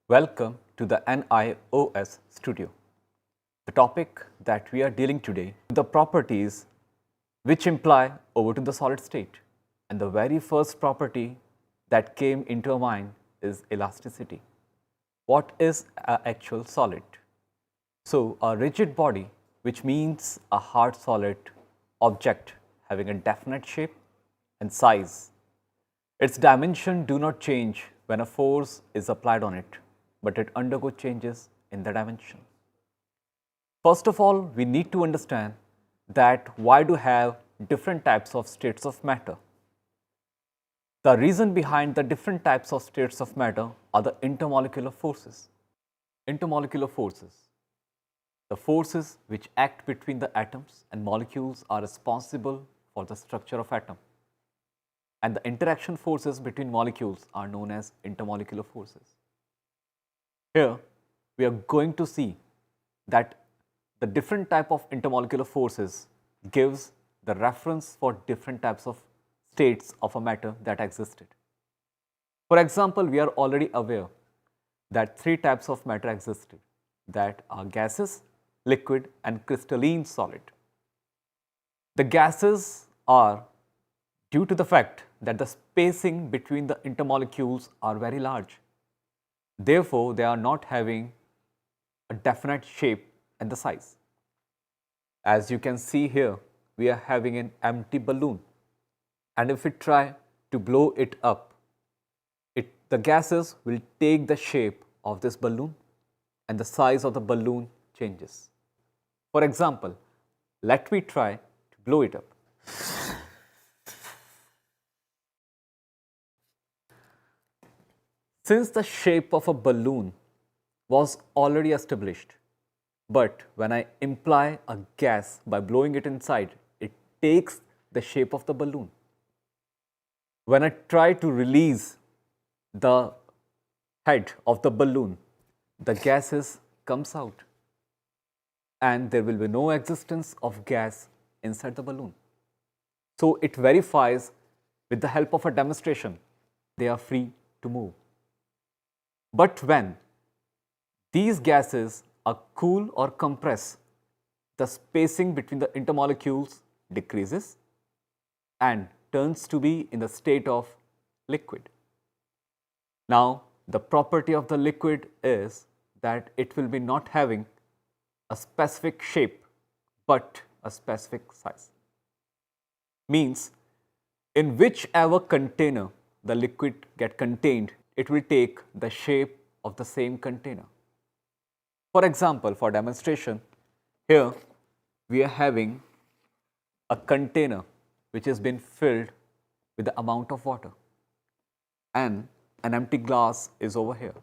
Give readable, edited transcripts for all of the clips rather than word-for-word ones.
Welcome to the NIOS studio. The topic that we are dealing today, the properties which imply over to the solid state. And the very first property that came into our mind is elasticity. What is an actual solid? So, a rigid body, which means a hard solid object having a definite shape and size. Its dimension do not change when a force is applied on it, but it undergoes changes in the dimension. First of all, we need to understand that why do have different types of states of matter. The reason behind the different types of states of matter are the intermolecular forces. Intermolecular forces. The forces which act between the atoms and molecules are responsible for the structure of atom. And the interaction forces between molecules are known as intermolecular forces. Here, we are going to see that the different type of intermolecular forces gives the reference for different types of states of a matter that existed. For example, we are already aware that three types of matter existed, that are gases, liquid and crystalline solid. The gases are due to the fact that the spacing between the intermolecules are very large. Therefore, they are not having a definite shape and the size. As you can see here, we are having an empty balloon, and if we try to blow it up, the gases will take the shape of this balloon and the size of the balloon changes. For example, let me try to blow it up. Since the shape of a balloon was already established, but when I imply a gas by blowing it inside, it takes the shape of the balloon. When I try to release the head of the balloon, the gases comes out and there will be no existence of gas inside the balloon. So it verifies with the help of a demonstration, they are free to move. But when these gases are cool or compress, the spacing between the intermolecules decreases and turns to be in the state of liquid. Now, the property of the liquid is that it will be not having a specific shape, but a specific size. Means, in whichever container the liquid get contained, it will take the shape of the same container. For example, for demonstration, here we are having a container which has been filled with the amount of water, and an empty glass is over here.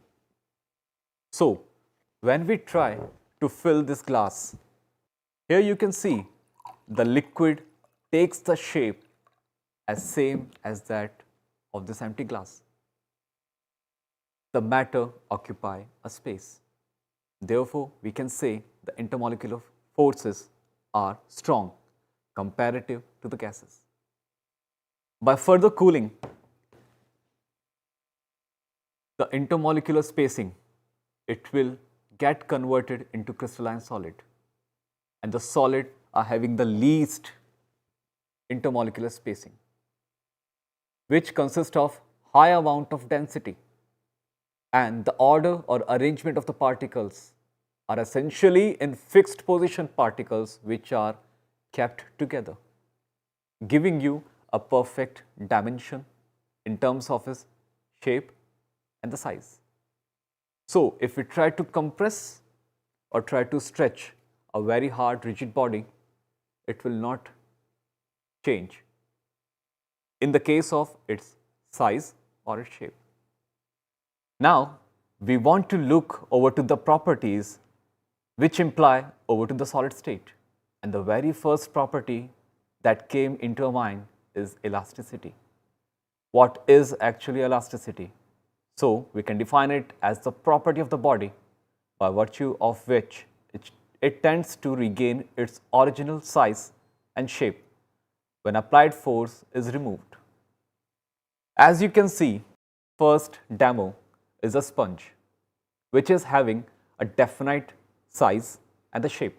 So, when we try to fill this glass, here you can see the liquid takes the shape as same as that of this empty glass. The matter occupy a space. Therefore, we can say the intermolecular forces are strong comparative to the gases. By further cooling, the intermolecular spacing, it will get converted into crystalline solid, and the solid are having the least intermolecular spacing, which consists of high amount of density, and the order or arrangement of the particles are essentially in fixed position particles which are kept together, giving you a perfect dimension in terms of its shape and the size. So, if we try to compress or try to stretch a very hard rigid body, it will not change in the case of its size or its shape. Now, we want to look over to the properties which imply over to the solid state. And the very first property that came into our mind is elasticity. What is actually elasticity? So, we can define it as the property of the body by virtue of which it tends to regain its original size and shape when applied force is removed. As you can see, first demo is a sponge. which is having a definite size and the shape.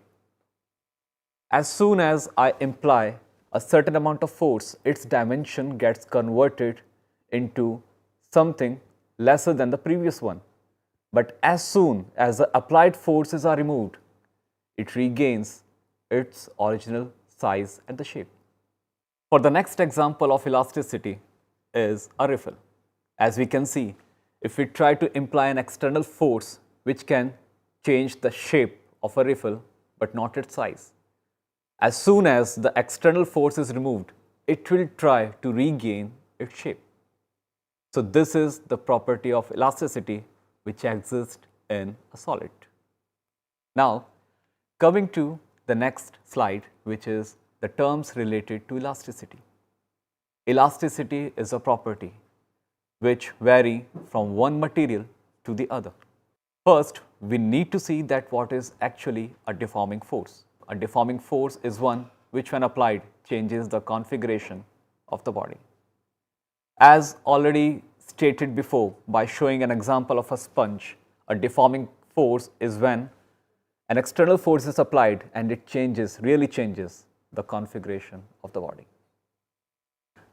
As soon as I imply a certain amount of force, its dimension gets converted into something lesser than the previous one. But as soon as the applied forces are removed, it regains its original size and the shape. For the next example of elasticity is a riffle. As we can see, if we try to imply an external force which can change the shape of a riffle but not its size, as soon as the external force is removed, it will try to regain its shape. So this is the property of elasticity which exists in a solid. Now, coming to the next slide, which is the terms related to elasticity. Elasticity is a property which vary from one material to the other. First, we need to see that what is actually a deforming force. A deforming force is one which, when applied, changes the configuration of the body. As already stated before by showing an example of a sponge, a deforming force is when an external force is applied and it really changes the configuration of the body.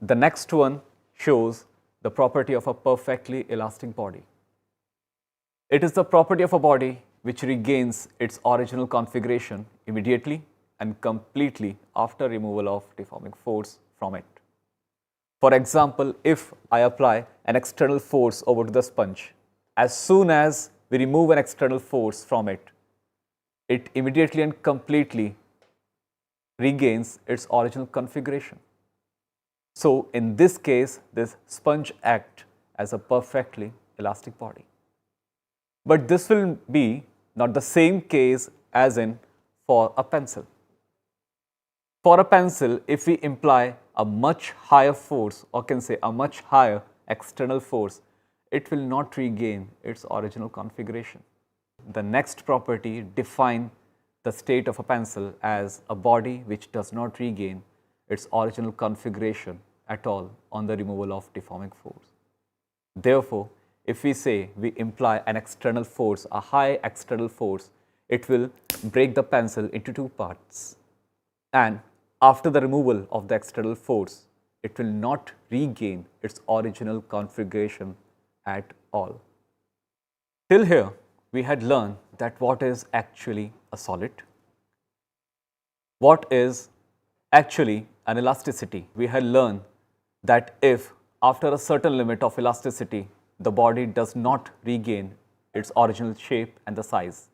The next one shows the property of a perfectly elastic body. It is the property of a body which regains its original configuration immediately and completely after removal of deforming force from it. For example, if I apply an external force over to the sponge, as soon as we remove an external force from it, it immediately and completely regains its original configuration. So in this case, this sponge acts as a perfectly elastic body. But this will be not the same case as in for a pencil. For a pencil, if we imply a much higher force, or can say a much higher external force, it will not regain its original configuration. The next property defines the state of a pencil as a body which does not regain its original configuration at all on the removal of deforming force. Therefore, if we say we imply an external force, a high external force, it will break the pencil into two parts. And after the removal of the external force, it will not regain its original configuration at all. Till here, we had learned that what is actually a solid, what is actually an elasticity. We had learned that if after a certain limit of elasticity, the body does not regain its original shape and the size,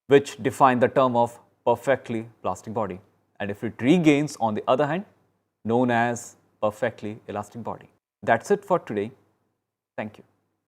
which define the term of perfectly plastic body. And if it regains, on the other hand, known as perfectly elastic body. That's it for today. Thank you.